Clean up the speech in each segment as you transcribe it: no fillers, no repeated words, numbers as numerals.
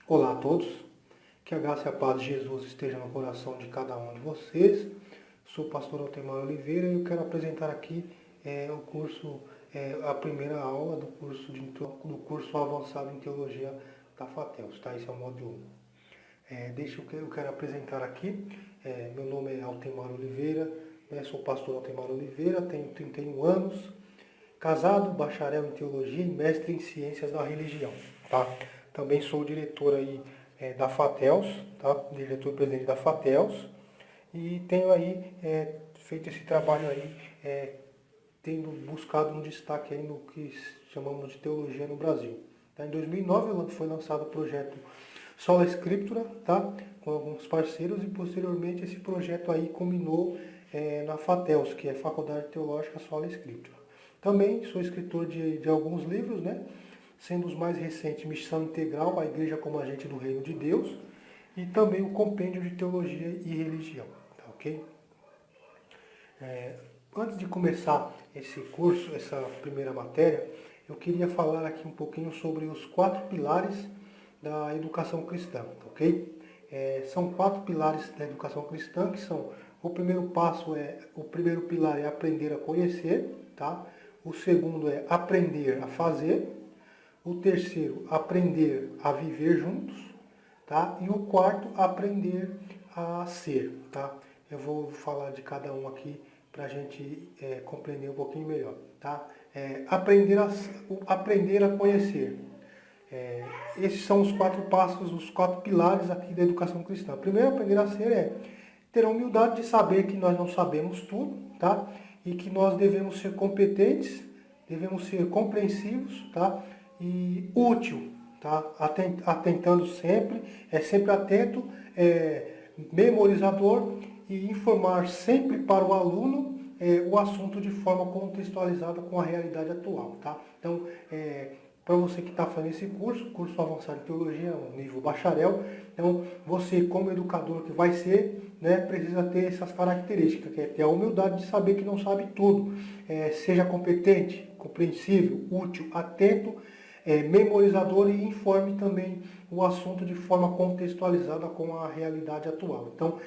Olá a todos, que a graça e a paz de Jesus esteja no coração de cada um de vocês. Sou o pastor Altemar Oliveira e eu quero apresentar aqui o curso, a primeira aula do curso avançado em teologia da FATEUS, tá? Esse é o módulo 1. Eu quero apresentar aqui, meu nome é Altemar Oliveira, né? Sou o pastor Altemar Oliveira, tenho 31 anos, casado, bacharel em teologia e mestre em ciências da religião, tá? Também sou diretor aí da FATEUS, tá? Diretor e presidente da FATEUS, e tenho aí feito esse trabalho aí, tendo buscado um destaque aí no que chamamos de teologia no Brasil. Tá? Em 2009 foi lançado o projeto Sola Scriptura, tá? Com alguns parceiros, e posteriormente esse projeto aí culminou na FATEUS, que é Faculdade Teológica Sola Scriptura. Também sou escritor de alguns livros, né? Sendo os mais recentes Missão Integral, a Igreja como Agente do Reino de Deus, e também o Compêndio de Teologia e Religião, tá ok? Antes de começar esse curso, essa primeira matéria, eu queria falar aqui um pouquinho sobre os 4 pilares da educação cristã, tá ok? São 4 pilares da educação cristã, que são: o primeiro pilar é aprender a conhecer, tá? O segundo é aprender a fazer. O terceiro, aprender a viver juntos, tá? E o quarto, aprender a ser, tá? Eu vou falar de cada um aqui para a gente compreender um pouquinho melhor, tá? Aprender a conhecer. Esses são os 4 passos, os 4 pilares aqui da educação cristã. Primeiro, aprender a ser ter a humildade de saber que nós não sabemos tudo, tá? E que nós devemos ser competentes, devemos ser compreensivos, tá? E útil, tá? Atentando sempre, sempre atento, memorizador, e informar sempre para o aluno o assunto de forma contextualizada com a realidade atual, tá? Então, para você que está fazendo esse curso avançado em teologia, um nível bacharel, então você, como educador que vai ser, né, precisa ter essas características, que é ter a humildade de saber que não sabe tudo, seja competente, compreensível, útil, atento, memorizador, e informe também o assunto de forma contextualizada com a realidade atual. Então,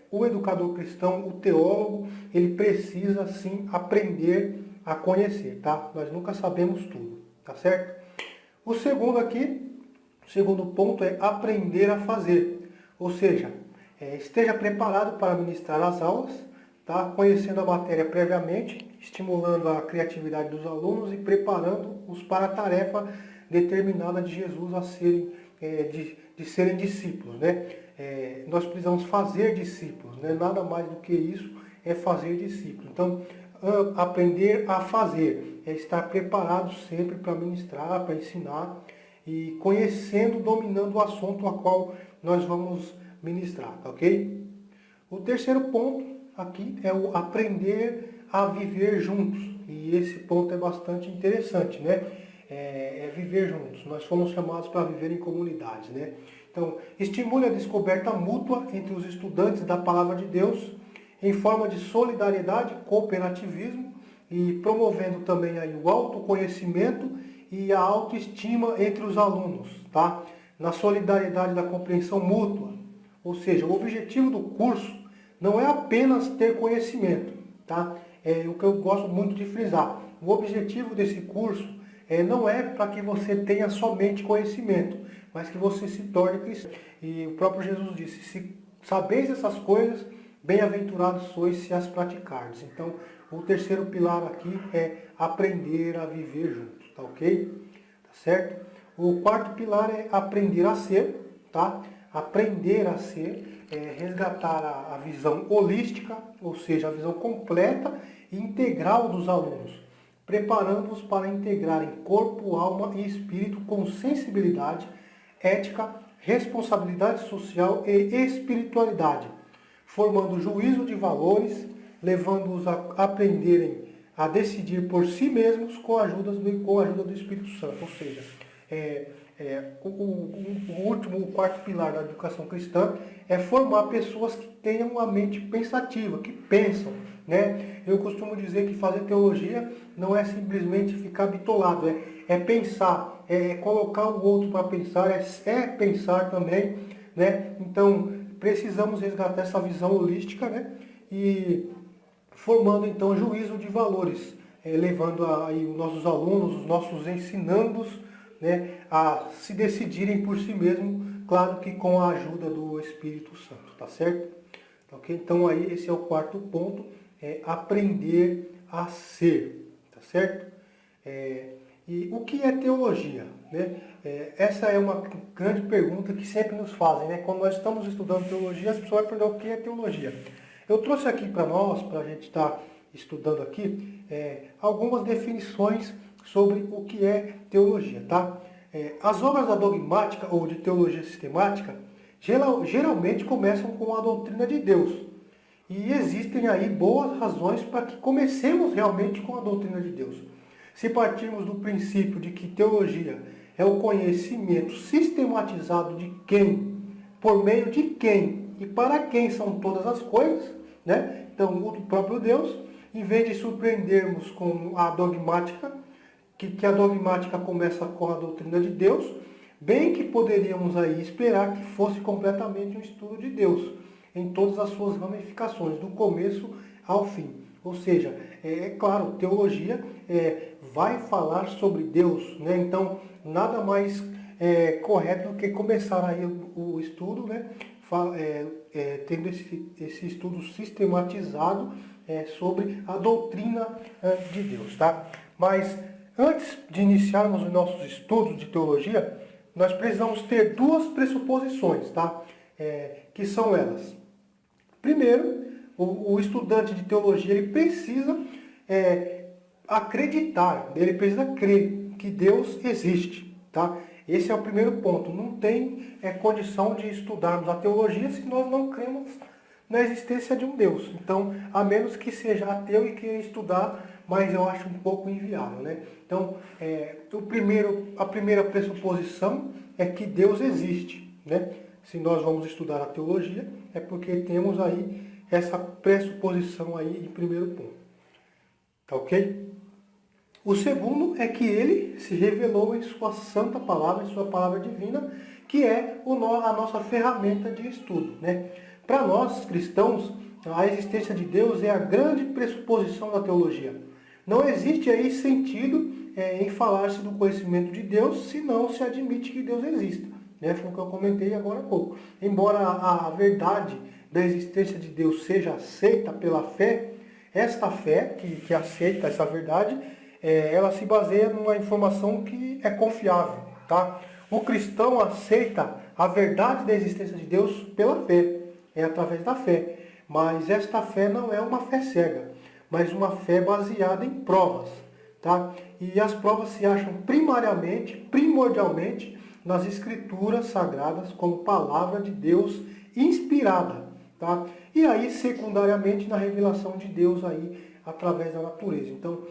o educador cristão, o teólogo, ele precisa sim aprender a conhecer, tá? Nós nunca sabemos tudo, tá certo? O segundo ponto é aprender a fazer, ou seja, esteja preparado para ministrar as aulas, tá? Conhecendo a matéria previamente, estimulando a criatividade dos alunos e preparando-os para a tarefa determinada de Jesus a serem, de serem discípulos, né? Nós precisamos fazer discípulos, né? Nada mais do que isso é fazer discípulos. Então, aprender a fazer é estar preparado sempre para ministrar, para ensinar, e conhecendo, dominando o assunto a qual nós vamos ministrar, tá ok? O terceiro ponto aqui é o aprender a viver juntos. E esse ponto é bastante interessante, né? Viver juntos. Nós fomos chamados para viver em comunidades, né? Então, estimule a descoberta mútua entre os estudantes da Palavra de Deus em forma de solidariedade, cooperativismo, e promovendo também aí o autoconhecimento e a autoestima entre os alunos, tá? Na solidariedade da compreensão mútua. Ou seja, o objetivo do curso não é apenas ter conhecimento, tá? É o que eu gosto muito de frisar. O objetivo desse curso não é para que você tenha somente conhecimento, mas que você se torne cristão. E o próprio Jesus disse: se sabeis essas coisas, bem-aventurados sois se as praticardes. Então, o terceiro pilar aqui é aprender a viver juntos, tá ok? Tá certo? O quarto pilar é aprender a ser, tá? Aprender a ser, resgatar a visão holística, ou seja, a visão completa e integral dos alunos, preparando-os para integrarem corpo, alma e espírito com sensibilidade, ética, responsabilidade social e espiritualidade, formando juízo de valores, levando-os a aprenderem a decidir por si mesmos com a ajuda do Espírito Santo. Ou seja, o quarto pilar da educação cristã é formar pessoas que tenham uma mente pensativa, que pensam, né? Eu costumo dizer que fazer teologia não é simplesmente ficar bitolado, é pensar, é colocar o outro para pensar, é pensar também, né? Então, precisamos resgatar essa visão holística, né? E formando então juízo de valores, levando aí os nossos alunos, os nossos ensinandos, né, a se decidirem por si mesmos, claro que com a ajuda do Espírito Santo, tá certo? Ok? Então aí esse é o quarto ponto, aprender a ser, tá certo? E o que é teologia? Né? Essa é uma grande pergunta que sempre nos fazem, né? Quando nós estamos estudando teologia, as pessoas vão perguntar o que é teologia. Eu trouxe aqui para nós, para a gente estar estudando aqui, algumas definições sobre o que é teologia, tá? As obras da dogmática ou de teologia sistemática geralmente começam com a doutrina de Deus. E existem aí boas razões para que comecemos realmente com a doutrina de Deus. Se partirmos do princípio de que teologia é o conhecimento sistematizado de quem, por meio de quem e para quem são todas as coisas, né? Então, o próprio Deus, em vez de surpreendermos com a dogmática, que a dogmática começa com a doutrina de Deus, bem que poderíamos aí esperar que fosse completamente um estudo de Deus, em todas as suas ramificações, do começo ao fim. Ou seja, claro, teologia vai falar sobre Deus, né? Então, nada mais correto do que começar aí o estudo, né? Tendo esse estudo sistematizado sobre a doutrina de Deus, tá? Mas antes de iniciarmos os nossos estudos de teologia, nós precisamos ter duas pressuposições, tá? Que são elas. Primeiro, o estudante de teologia ele precisa acreditar, ele precisa crer que Deus existe, tá? Esse é o primeiro ponto. Não tem condição de estudarmos a teologia se nós não cremos na existência de um Deus. Então, a menos que seja ateu e queira estudar, mas eu acho um pouco inviável, né? Então, a primeira pressuposição é que Deus existe, né? Se nós vamos estudar a teologia, é porque temos aí essa pressuposição aí em primeiro ponto. Tá ok? O segundo é que ele se revelou em sua santa palavra, em sua palavra divina, que é a nossa ferramenta de estudo, né? Para nós, cristãos, a existência de Deus é a grande pressuposição da teologia. Não existe aí sentido em falar-se do conhecimento de Deus se não se admite que Deus exista. Né? Foi o que eu comentei agora há pouco. Embora a verdade da existência de Deus seja aceita pela fé, esta fé que aceita essa verdade, ela se baseia numa informação que é confiável. Tá? O cristão aceita a verdade da existência de Deus pela fé, através da fé. Mas esta fé não é uma fé cega, mas uma fé baseada em provas. Tá? E as provas se acham primordialmente, nas escrituras sagradas como palavra de Deus inspirada. Tá? E aí, secundariamente, na revelação de Deus aí, através da natureza. Então,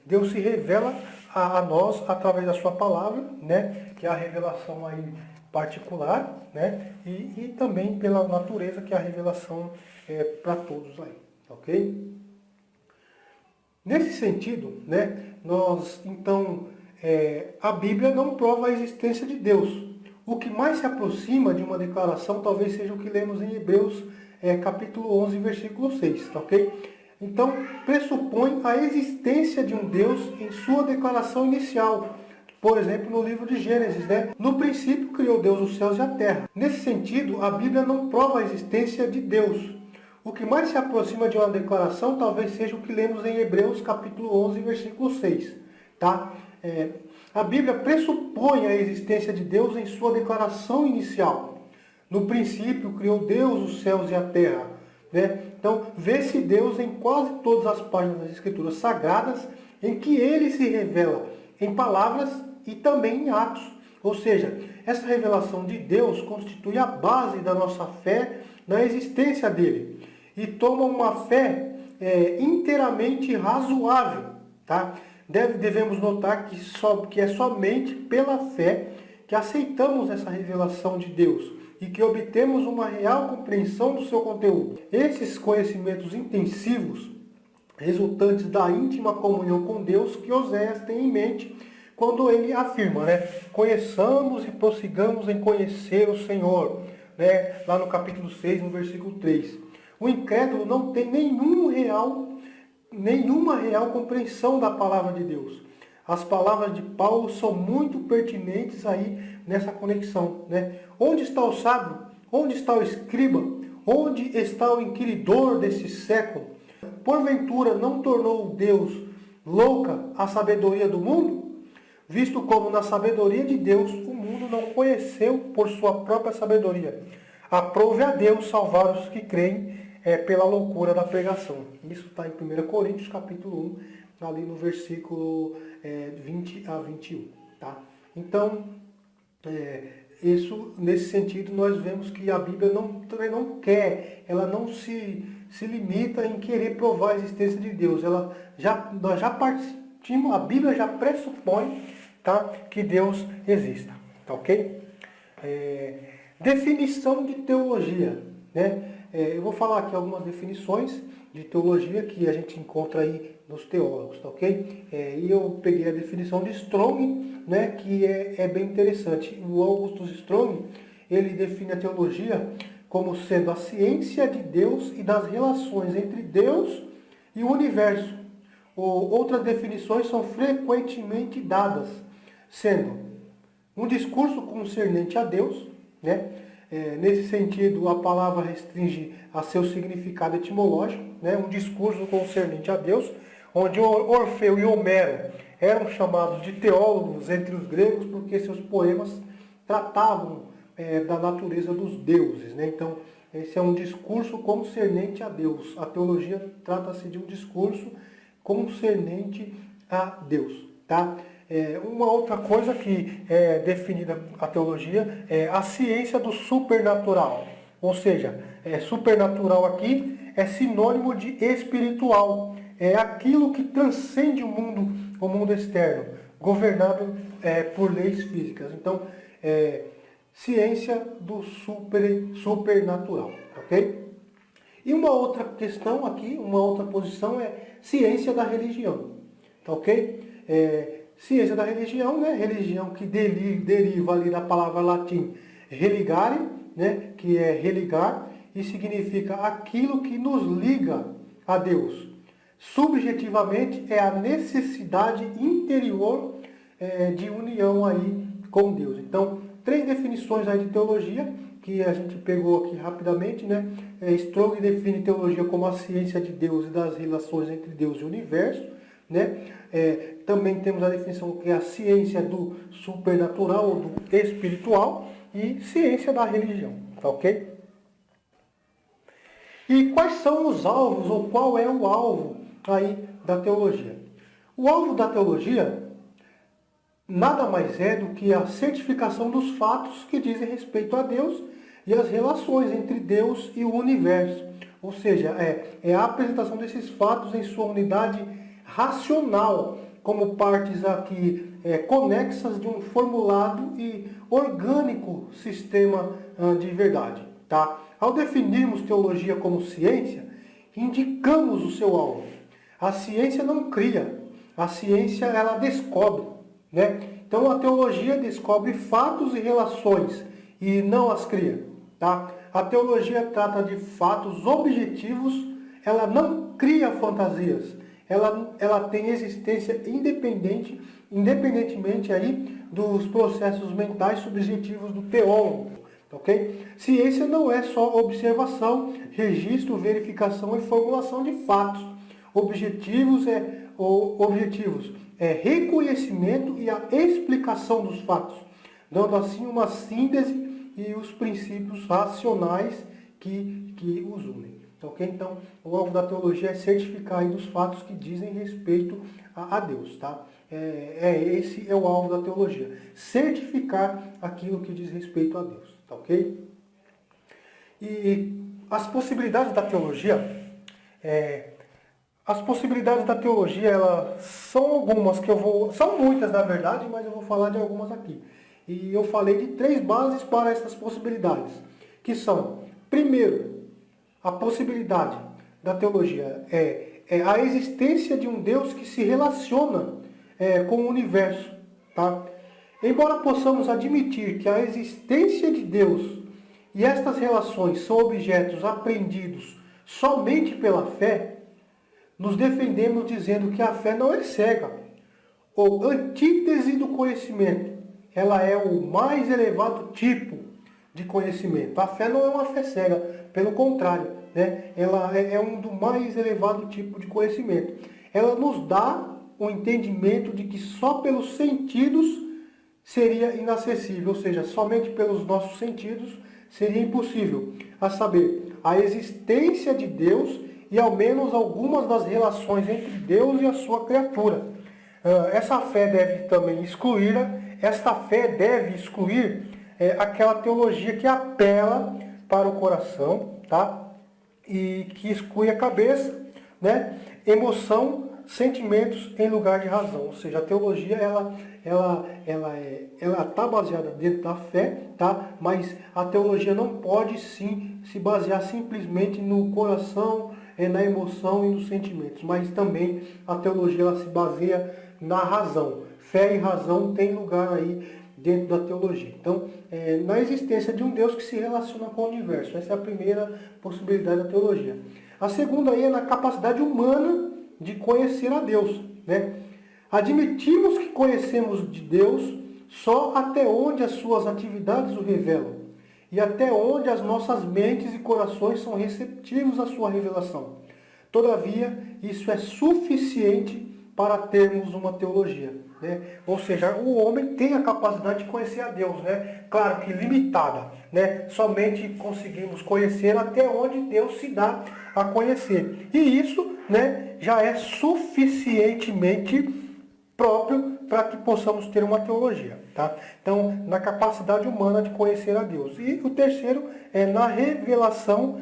Deus se revela a nós através da sua palavra, né? Que é a revelação aí particular, né? E também pela natureza, que é a revelação para todos aí. Ok? Nesse sentido, né? Então, a Bíblia não prova a existência de Deus. O que mais se aproxima de uma declaração talvez seja o que lemos em Hebreus capítulo 11, versículo 6, tá ok? Então, pressupõe a existência de um Deus em sua declaração inicial. Por exemplo, no livro de Gênesis, né? No princípio criou Deus os céus e a terra. Nesse sentido, a Bíblia não prova a existência de Deus. O que mais se aproxima de uma declaração talvez seja o que lemos em Hebreus capítulo 11, versículo 6, tá? A Bíblia pressupõe a existência de Deus em sua declaração inicial. No princípio criou Deus os céus e a terra. Né? Então, vê-se Deus em quase todas as páginas das Escrituras Sagradas, em que ele se revela em palavras e também em atos. Ou seja, essa revelação de Deus constitui a base da nossa fé na existência dele. E toma uma fé inteiramente razoável. Tá? Devemos notar que é somente pela fé que aceitamos essa revelação de Deus e que obtemos uma real compreensão do seu conteúdo. Esses conhecimentos intensivos, resultantes da íntima comunhão com Deus, que Oséias tem em mente quando ele afirma, né? Conheçamos e prossigamos em conhecer o Senhor, né? Lá no capítulo 6, no versículo 3. O incrédulo não tem nenhuma real compreensão da palavra de Deus. As palavras de Paulo são muito pertinentes aí nessa conexão, né? Onde está o sábio? Onde está o escriba? Onde está o inquiridor desse século? Porventura não tornou Deus louca a sabedoria do mundo? Visto como na sabedoria de Deus o mundo não conheceu por sua própria sabedoria. Aprove a Deus salvar os que creem pela loucura da pregação. Isso está em 1 Coríntios capítulo 1, ali no versículo 20 a 21. Tá? Então, isso, nesse sentido, nós vemos que a Bíblia não quer, ela não se limita em querer provar a existência de Deus. Nós já partimos, a Bíblia já pressupõe, tá, que Deus exista. Tá, ok? Definição de teologia, né? Eu vou falar aqui algumas definições de teologia que a gente encontra aí nos teólogos, tá, ok? E eu peguei a definição de Strong, né, que é bem interessante. O Augustus Strong, ele define a teologia como sendo a ciência de Deus e das relações entre Deus e o universo. Outras definições são frequentemente dadas, sendo um discurso concernente a Deus, né? Nesse sentido, a palavra restringe a seu significado etimológico, né? Um discurso concernente a Deus, onde Orfeu e Homero eram chamados de teólogos entre os gregos porque seus poemas tratavam da natureza dos deuses, né? Então, esse é um discurso concernente a Deus. A teologia trata-se de um discurso concernente a Deus, tá? Uma outra coisa que é definida a teologia é a ciência do supernatural. Ou seja, supernatural aqui é sinônimo de espiritual. É aquilo que transcende o mundo externo, governado por leis físicas. Então, ciência do supernatural, ok? E uma outra questão aqui, uma outra posição é ciência da religião, tá, ok? Ciência da religião, né? Religião que deriva ali da palavra latim religare, né? Que é religar, e significa aquilo que nos liga a Deus. Subjetivamente é a necessidade interior de união aí com Deus. Então, 3 definições aí de teologia que a gente pegou aqui rapidamente, né? Strong define teologia como a ciência de Deus e das relações entre Deus e o universo, né? Também temos a definição que é a ciência do supernatural ou do espiritual e ciência da religião, tá, ok? E quais são os alvos ou qual é o alvo aí da teologia? O alvo da teologia nada mais é do que a certificação dos fatos que dizem respeito a Deus e as relações entre Deus e o universo. Ou seja, é a apresentação desses fatos em sua unidade racional, como partes aqui conexas de um formulado e orgânico sistema de verdade. Tá? Ao definirmos teologia como ciência, indicamos o seu alvo. A ciência não cria, a ciência ela descobre, né? Então a teologia descobre fatos e relações e não as cria. Tá? A teologia trata de fatos objetivos, ela não cria fantasias. Ela tem existência independentemente aí dos processos mentais subjetivos do teólogo. Ok? Ciência não é só observação, registro, verificação e formulação de fatos. Objetivos é reconhecimento e a explicação dos fatos, dando assim uma síntese e os princípios racionais que os unem. Okay? Então, o alvo da teologia é certificar aí dos fatos que dizem respeito a Deus. Tá? Esse é o alvo da teologia. Certificar aquilo que diz respeito a Deus. Tá, ok? E as possibilidades da teologia... As possibilidades da teologia, elas são algumas que são muitas na verdade, mas eu vou falar de algumas aqui. E eu falei de 3 bases para essas possibilidades, que são, primeiro, a possibilidade da teologia é a existência de um Deus que se relaciona com o universo, tá? Embora possamos admitir que a existência de Deus e estas relações são objetos aprendidos somente pela fé, nos defendemos dizendo que a fé não é cega, ou antítese do conhecimento. Ela é o mais elevado tipo de conhecimento. A fé não é uma fé cega, pelo contrário, né? Ela é um do mais elevado tipo de conhecimento. Ela nos dá o entendimento de que só pelos sentidos seria inacessível, ou seja, somente pelos nossos sentidos seria impossível, a saber, a existência de Deus e ao menos algumas das relações entre Deus e a sua criatura. Esta fé deve excluir aquela teologia que apela para o coração, tá? E que exclui a cabeça, né? Emoção, sentimentos em lugar de razão. Ou seja, a teologia ela está baseada dentro da fé, tá? Mas a teologia não pode sim se basear simplesmente no coração, na emoção e nos sentimentos. Mas também a teologia ela se baseia na razão. Fé e razão tem lugar aí dentro da teologia. Então, na existência de um Deus que se relaciona com o universo. Essa é a primeira possibilidade da teologia. A segunda aí é na capacidade humana de conhecer a Deus, né? Admitimos que conhecemos de Deus só até onde as suas atividades o revelam e até onde as nossas mentes e corações são receptivos à sua revelação. Todavia, isso é suficiente para termos uma teologia, né? Ou seja, o homem tem a capacidade de conhecer a Deus, né? Claro que limitada, né? Somente conseguimos conhecer até onde Deus se dá a conhecer. E isso, né, já é suficientemente próprio para que possamos ter uma teologia, tá? Então, na capacidade humana de conhecer a Deus. E o terceiro é na revelação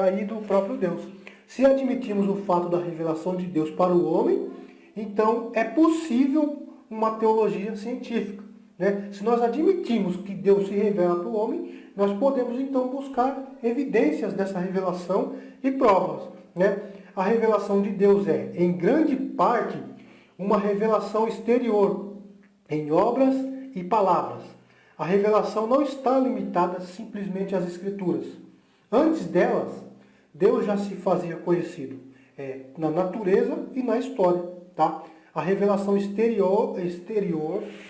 aí do próprio Deus. Se admitirmos o fato da revelação de Deus para o homem, então é possível uma teologia científica, né? Se nós admitimos que Deus se revela para o homem, nós podemos então buscar evidências dessa revelação e provas, né? A revelação de Deus é, em grande parte, uma revelação exterior, em obras e palavras. A revelação não está limitada simplesmente às Escrituras. Antes delas, Deus já se fazia conhecido na natureza e na história, tá? A revelação exterior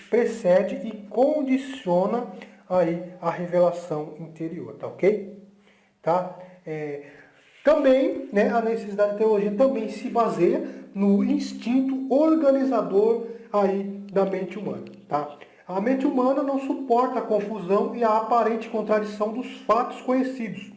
precede e condiciona aí a revelação interior, tá ok? Tá? Também, né, a necessidade de teologia também se baseia no instinto organizador aí da mente humana, tá? A mente humana não suporta a confusão e a aparente contradição dos fatos conhecidos.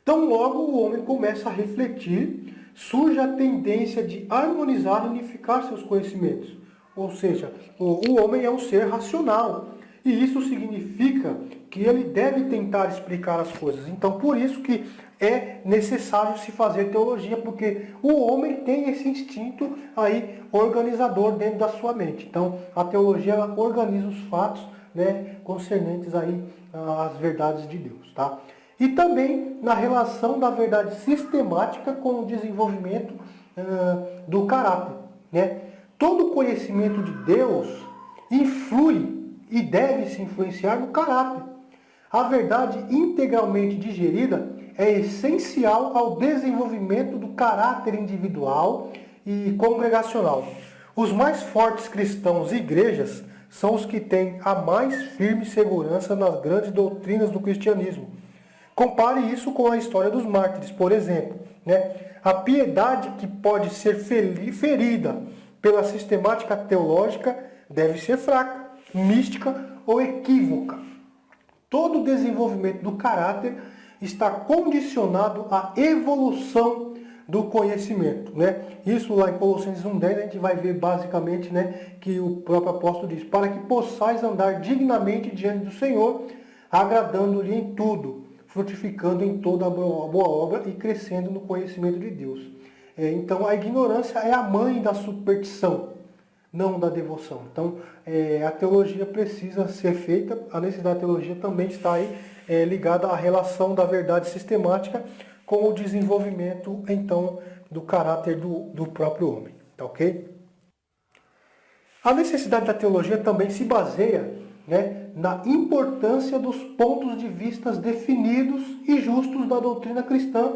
Tão logo o homem começa a refletir, surge a tendência de harmonizar e unificar seus conhecimentos. Ou seja, o homem é um ser racional. E isso significa que ele deve tentar explicar as coisas. Então, por isso que é necessário se fazer teologia, porque o homem tem esse instinto aí organizador dentro da sua mente. Então, a teologia ela organiza os fatos, né, concernentes aí às verdades de Deus, tá? E também na relação da verdade sistemática com o desenvolvimento do caráter, né? Todo conhecimento de Deus influi e deve se influenciar no caráter. A verdade integralmente digerida é essencial ao desenvolvimento do caráter individual e congregacional. Os mais fortes cristãos e igrejas são os que têm a mais firme segurança nas grandes doutrinas do cristianismo. Compare isso com a história dos mártires, por exemplo, né? A piedade que pode ser ferida pela sistemática teológica deve ser fraca, mística ou equívoca. Todo o desenvolvimento do caráter está condicionado à evolução do conhecimento, né? Isso lá em Colossenses 1:10 a gente vai ver basicamente, né, que o próprio apóstolo diz: para que possais andar dignamente diante do Senhor, agradando-lhe em tudo, frutificando em toda a boa obra e crescendo no conhecimento de Deus. Então a ignorância é a mãe da superstição, não da devoção. Então a teologia precisa ser feita, a necessidade da teologia também está aí ligada à relação da verdade sistemática com o desenvolvimento então do caráter do próprio homem. Tá ok? A necessidade da teologia também se baseia, né, na importância dos pontos de vista definidos e justos da doutrina cristã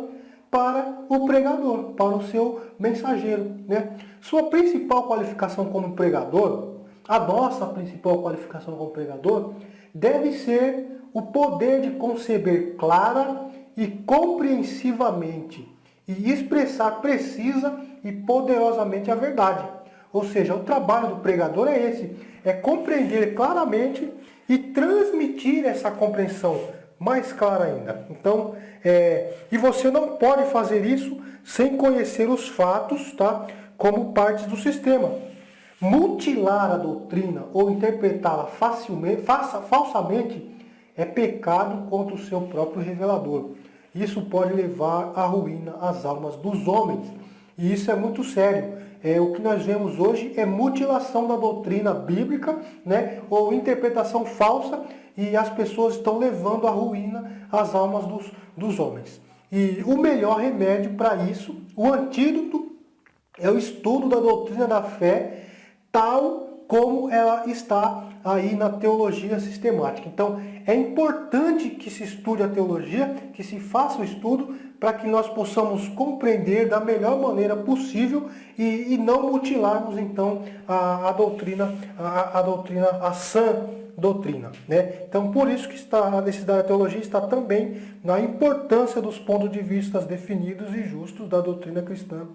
para o pregador, para o seu mensageiro, né? Sua principal qualificação como pregador, a nossa principal qualificação como pregador, deve ser o poder de conceber clara e compreensivamente e expressar precisa e poderosamente a verdade. Ou seja, o trabalho do pregador é esse, é compreender claramente e transmitir essa compreensão mais clara ainda. Então, e você não pode fazer isso sem conhecer os fatos, tá? Como partes do sistema. Mutilar a doutrina ou interpretá-la falsamente é pecado contra o seu próprio revelador. Isso pode levar à ruína as almas dos homens. E isso é muito sério. O que nós vemos hoje é mutilação da doutrina bíblica, né? Ou interpretação falsa, e as pessoas estão levando à ruína as almas dos homens. E o melhor remédio para isso, o antídoto, é o estudo da doutrina da fé, tal como ela está aí na teologia sistemática. Então, é importante que se estude a teologia, que se faça o estudo, para que nós possamos compreender da melhor maneira possível e não mutilarmos, então, a doutrina, a sã doutrina, né? Então, por isso que a necessidade da teologia está também na importância dos pontos de vista definidos e justos da doutrina cristã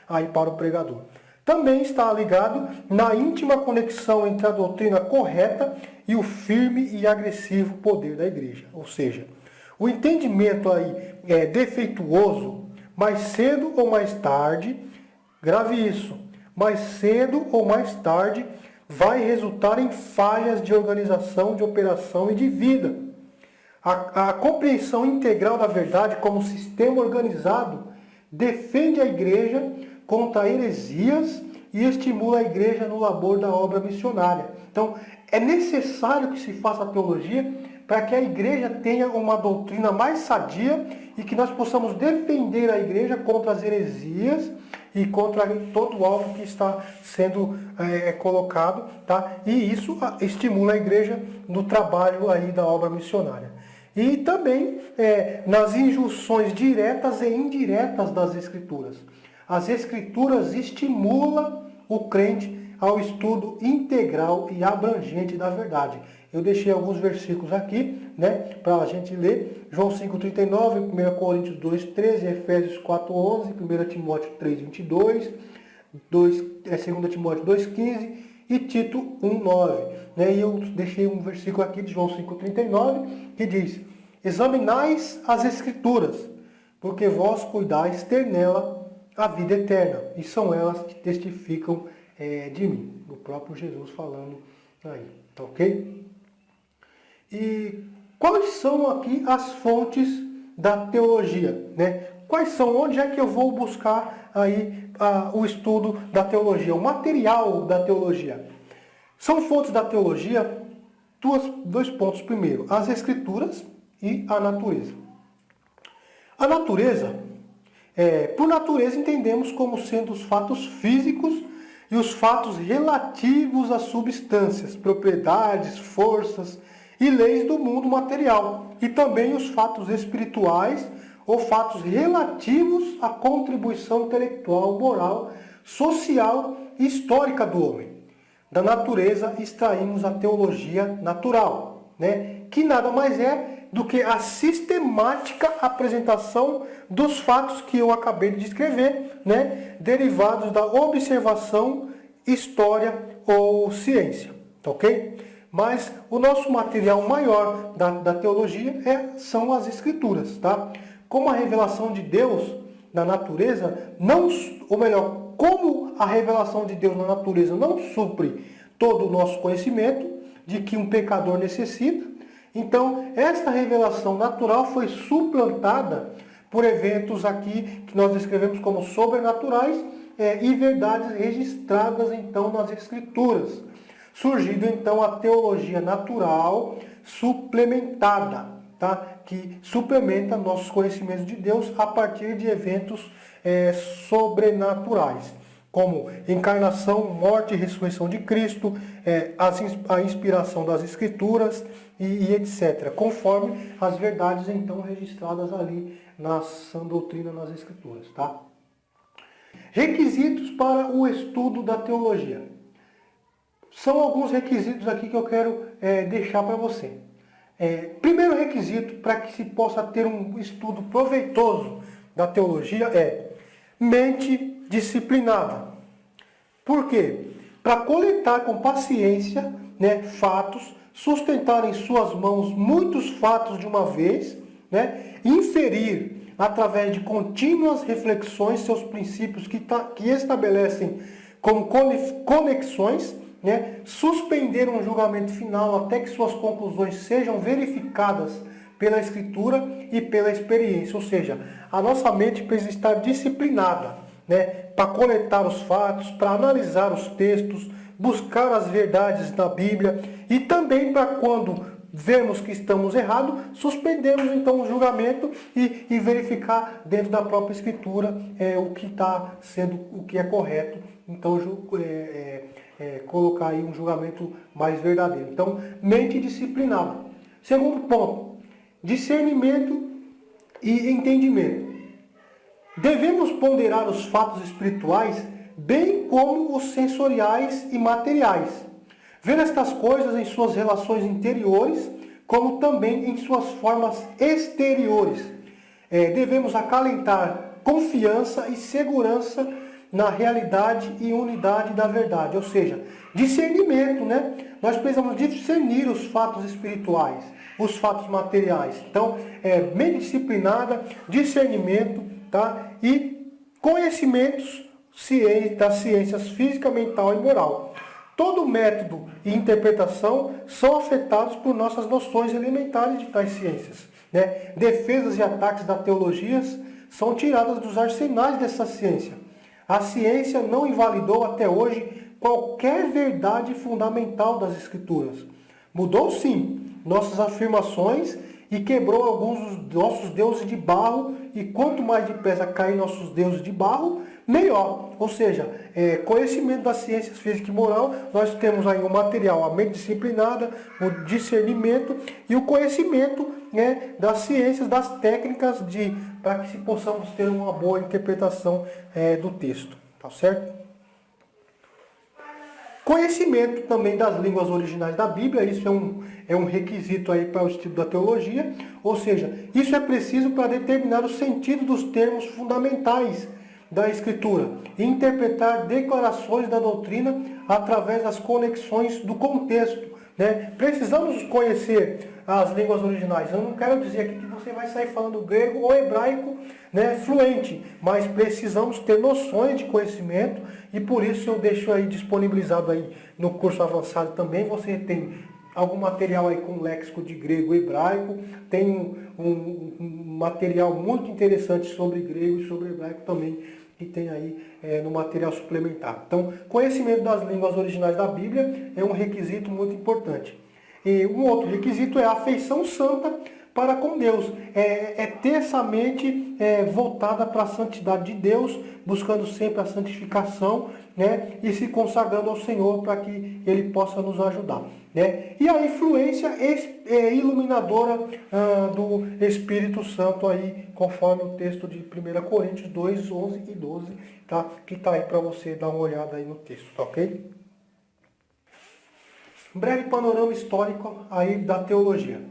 aí para o pregador. Também está ligado na íntima conexão entre a doutrina correta e o firme e agressivo poder da igreja. Ou seja, o entendimento aí defeituoso, mais cedo ou mais tarde, grave isso, mais cedo ou mais tarde vai resultar em falhas de organização, de operação e de vida. A compreensão integral da verdade como sistema organizado defende a igreja contra heresias e estimula a igreja no labor da obra missionária. Então, é necessário que se faça a teologia para que a igreja tenha uma doutrina mais sadia e que nós possamos defender a igreja contra as heresias e contra todo o alvo que está sendo colocado, tá? E isso estimula a igreja no trabalho aí da obra missionária. E também nas injunções diretas e indiretas das Escrituras. As Escrituras estimulam o crente ao estudo integral e abrangente da verdade. Eu deixei alguns versículos aqui, né, para a gente ler. João 5,39, 1 Coríntios 2,13, Efésios 4,11, 1 Timóteo 3,22, 2 Timóteo 2,15 e Tito 1,9. Né? E eu deixei um versículo aqui de João 5,39 que diz: examinais as Escrituras, porque vós cuidais ter nela a vida eterna, e são elas que testificam de mim. O próprio Jesus falando aí, tá ok? E quais são aqui as fontes da teologia, né? Quais são, onde é que eu vou buscar aí o estudo da teologia, o material da teologia? São fontes da teologia, dois pontos. Primeiro, as Escrituras e a natureza. A natureza, por natureza entendemos como sendo os fatos físicos e os fatos relativos às substâncias, propriedades, forças e leis do mundo material. E também os fatos espirituais ou fatos relativos à contribuição intelectual, moral, social e histórica do homem. Da natureza extraímos a teologia natural, né? Que nada mais é do que a sistemática apresentação dos fatos que eu acabei de descrever, né? Derivados da observação, história ou ciência, tá ok? Mas o nosso material maior da teologia são as Escrituras, tá? Como a revelação de Deus na natureza, como a revelação de Deus na natureza não supre todo o nosso conhecimento de que um pecador necessita, então esta revelação natural foi suplantada por eventos aqui que nós descrevemos como sobrenaturais e verdades registradas então nas Escrituras. Surgindo então a teologia natural suplementada, tá? Que suplementa nossos conhecimentos de Deus a partir de eventos sobrenaturais. como encarnação, morte e ressurreição de Cristo, a inspiração das Escrituras e etc., conforme as verdades então registradas ali na sã doutrina nas Escrituras. Tá? Requisitos para o estudo da teologia. São alguns requisitos aqui que eu quero deixar para você. Primeiro requisito para que se possa ter um estudo proveitoso da teologia é mente disciplinada. Por quê? Para coletar com paciência, né, fatos, sustentar em suas mãos muitos fatos de uma vez, né, inferir através de contínuas reflexões seus princípios que estabelecem como conexões, né, suspender um julgamento final até que suas conclusões sejam verificadas pela Escritura e pela experiência. Ou seja, a nossa mente precisa estar disciplinada, né, para coletar os fatos, para analisar os textos, buscar as verdades da Bíblia e também para quando vemos que estamos errados, suspendermos então o julgamento e verificar dentro da própria Escritura o que está sendo, o que é correto. Então, colocar aí um julgamento mais verdadeiro. Então, mente disciplinada. Segundo ponto, discernimento e entendimento. Devemos ponderar os fatos espirituais, bem como os sensoriais e materiais. Ver estas coisas em suas relações interiores, como também em suas formas exteriores. Devemos acalentar confiança e segurança na realidade e unidade da verdade. Ou seja, discernimento, né? Nós precisamos discernir os fatos espirituais, os fatos materiais. Então, mente disciplinada, discernimento, tá? E conhecimentos das ciências física, mental e moral. Todo método e interpretação são afetados por nossas noções elementares de tais ciências, né? Defesas e ataques da teologia são tiradas dos arsenais dessa ciência. A ciência não invalidou até hoje qualquer verdade fundamental das Escrituras. Mudou sim nossas afirmações e quebrou alguns dos nossos deuses de barro, e quanto mais depressa cair nossos deuses de barro, melhor. Ou seja, conhecimento das ciências física e moral, nós temos aí o material, a mente disciplinada, o discernimento e o conhecimento, né, das ciências, das técnicas para que possamos ter uma boa interpretação do texto. Tá certo? Conhecimento também das línguas originais da Bíblia, isso é um requisito aí para o estudo da teologia, ou seja, isso é preciso para determinar o sentido dos termos fundamentais da Escritura e interpretar declarações da doutrina através das conexões do contexto, né? Precisamos conhecer as línguas originais. Eu não quero dizer aqui que você vai sair falando grego ou hebraico, né, fluente, mas precisamos ter noções de conhecimento e por isso eu deixo aí disponibilizado aí no curso avançado também. Você tem algum material aí com léxico de grego e hebraico, tem um material muito interessante sobre grego e sobre hebraico também, que tem aí no material suplementar. Então, conhecimento das línguas originais da Bíblia é um requisito muito importante. E um outro requisito é a afeição santa para com Deus. Ter essa mente voltada para a santidade de Deus, buscando sempre a santificação, né, e se consagrando ao Senhor para que Ele possa nos ajudar, né? E a influência iluminadora do Espírito Santo, aí, conforme o texto de 1 Coríntios 2, 11 e 12, tá? Que está aí para você dar uma olhada aí no texto, tá ok? Um breve panorama histórico aí da teologia.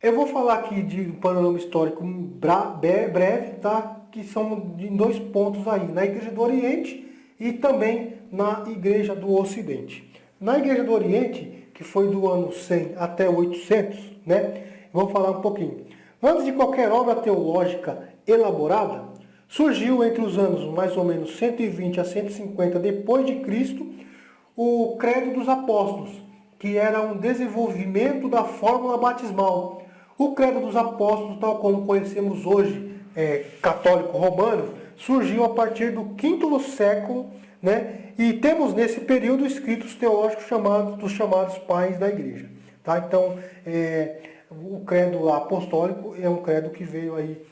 Eu vou falar aqui de um panorama histórico breve, tá? Que são em 2 pontos aí, na Igreja do Oriente e também na Igreja do Ocidente. Na Igreja do Oriente, que foi do ano 100 até 800, né? Vou falar um pouquinho. Antes de qualquer obra teológica elaborada, surgiu entre os anos mais ou menos 120 a 150 depois de Cristo, o Credo dos Apóstolos, que era um desenvolvimento da fórmula batismal. O Credo dos Apóstolos, tal como conhecemos hoje, católico romano, surgiu a partir do V século, né? E temos nesse período escritos teológicos dos chamados pais da Igreja. Tá? Então, o credo apostólico é um credo que veio aí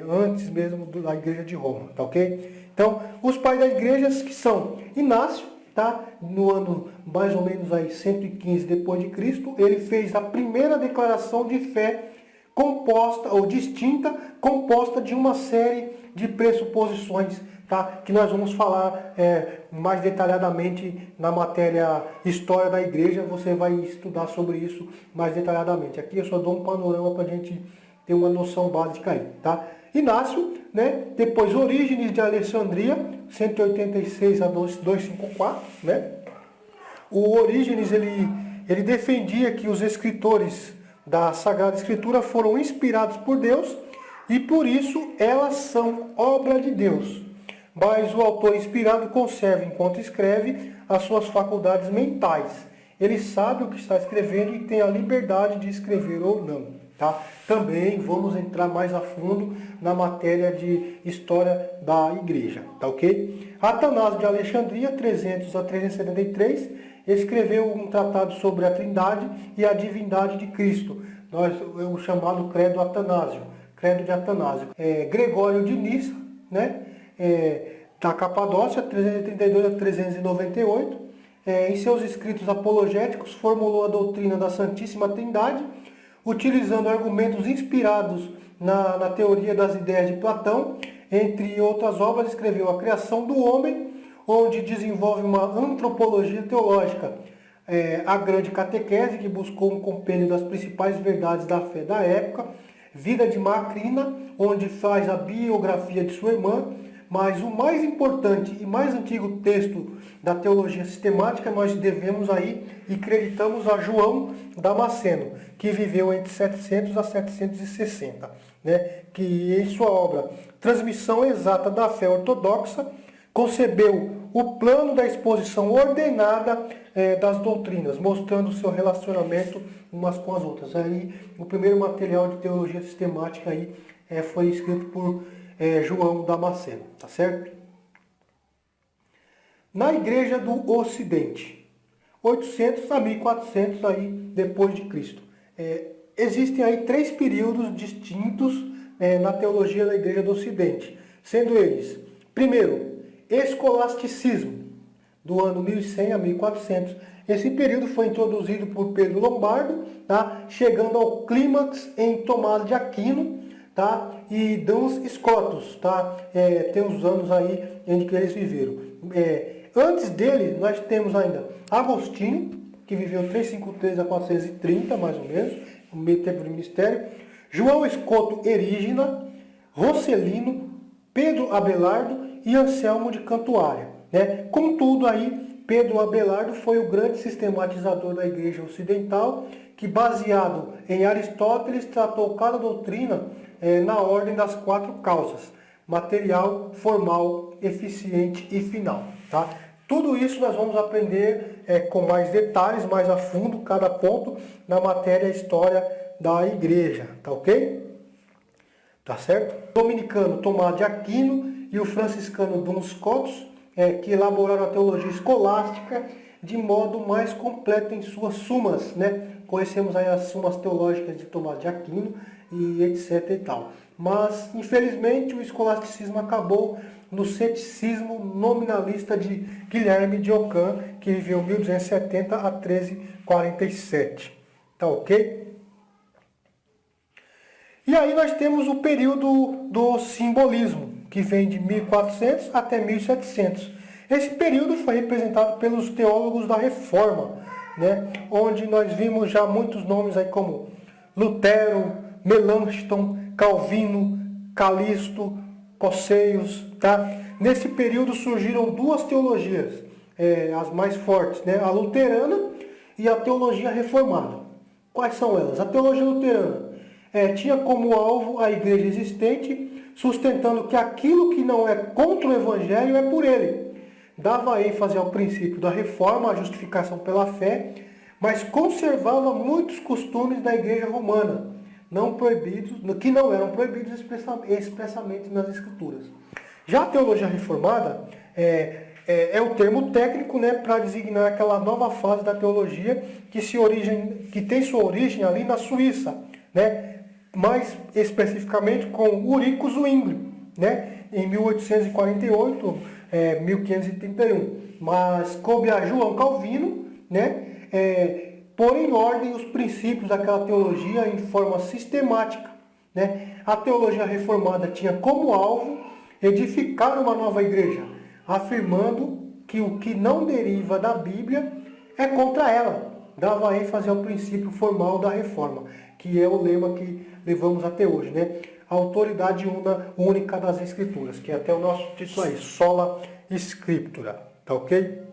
antes mesmo da Igreja de Roma, tá ok? Então, os pais da igreja que são Inácio, tá? No ano mais ou menos aí 115 depois de Cristo, ele fez a primeira declaração de fé composta ou distinta, composta de uma série de pressuposições, tá? Que nós vamos falar mais detalhadamente na matéria História da Igreja. Você vai estudar sobre isso mais detalhadamente. Aqui eu só dou um panorama para a gente ter uma noção básica aí, tá? Inácio, né? Depois Orígenes de Alexandria, 186 a 254, né? O Orígenes, ele defendia que os escritores da Sagrada Escritura foram inspirados por Deus e por isso elas são obra de Deus. Mas o autor inspirado conserva, enquanto escreve, as suas faculdades mentais. Ele sabe o que está escrevendo e tem a liberdade de escrever ou não. Tá? Também vamos entrar mais a fundo na matéria de história da igreja, tá ok? Atanásio de Alexandria, 300 a 373, escreveu um tratado sobre a Trindade e a divindade de Cristo, o chamado Credo Atanásio, Credo de Atanásio. Gregório de Nissa, né? Da Capadócia, 332 a 398, em seus escritos apologéticos formulou a doutrina da Santíssima Trindade, utilizando argumentos inspirados na teoria das ideias de Platão. Entre outras obras, escreveu A Criação do Homem, onde desenvolve uma antropologia teológica. A Grande Catequese, que buscou um compêndio das principais verdades da fé da época. Vida de Macrina, onde faz a biografia de sua irmã. Mas o mais importante e mais antigo texto da teologia sistemática nós devemos aí e creditamos a João Damasceno, que viveu entre 700 a 760, né? Que em sua obra Transmissão Exata da Fé Ortodoxa concebeu o plano da exposição ordenada das doutrinas, mostrando o seu relacionamento umas com as outras. Aí o primeiro material de teologia sistemática aí foi escrito por João Damasceno, tá certo? Na Igreja do Ocidente, 800 a 1400 aí depois de Cristo. Existem aí 3 períodos distintos na teologia da Igreja do Ocidente, sendo eles, primeiro, escolasticismo, do ano 1100 a 1400. Esse período foi introduzido por Pedro Lombardo, tá? Chegando ao clímax em Tomás de Aquino, tá? E Duns Scotus, tá? Tem os anos aí em que eles viveram. Antes dele, nós temos ainda Agostinho, que viveu 353 a 430, mais ou menos, no meio tempo do ministério. João Escoto Erígena, Rosselino, Pedro Abelardo e Anselmo de Cantuária, né? Contudo, aí, Pedro Abelardo foi o grande sistematizador da Igreja Ocidental, que, baseado em Aristóteles, tratou cada doutrina na ordem das 4 causas: material, formal, eficiente e final. Tá? Tudo isso nós vamos aprender com mais detalhes, mais a fundo, cada ponto, na matéria História da Igreja. Tá ok? Tá certo? O dominicano Tomás de Aquino e o franciscano Duns Scotus, que elaboraram a teologia escolástica de modo mais completo em suas sumas, né? Conhecemos aí as sumas teológicas de Tomás de Aquino e etc e tal. Mas, infelizmente, o escolasticismo acabou no ceticismo nominalista de Guilherme de Ockham, que viveu 1270 a 1347. Tá ok? E aí nós temos o período do simbolismo, que vem de 1400 até 1700. Esse período foi representado pelos teólogos da Reforma, né? Onde nós vimos já muitos nomes aí como Lutero, Melanchthon, Calvino, Calisto, Cosseius, tá? Nesse período surgiram 2 teologias, as mais fortes, né? A luterana e a teologia reformada. Quais são elas? A teologia luterana tinha como alvo a igreja existente, sustentando que aquilo que não é contra o evangelho é por ele. Dava ênfase ao princípio da reforma, a justificação pela fé, mas conservava muitos costumes da igreja romana, que não eram proibidos expressamente nas Escrituras. Já a teologia reformada é o termo técnico, né, para designar aquela nova fase da teologia que tem sua origem ali na Suíça, né? mais especificamente com Eurico Zwingli, né? Em 1848, 1531. Mas coube a João Calvino, né? Pôr em ordem os princípios daquela teologia em forma sistemática, né? A teologia reformada tinha como alvo edificar uma nova igreja, afirmando que o que não deriva da Bíblia é contra ela. Dava ênfase ao princípio formal da reforma, que é o lema que levamos até hoje, né? A autoridade única das Escrituras, que é até o nosso título aí, Sola Scriptura, tá ok?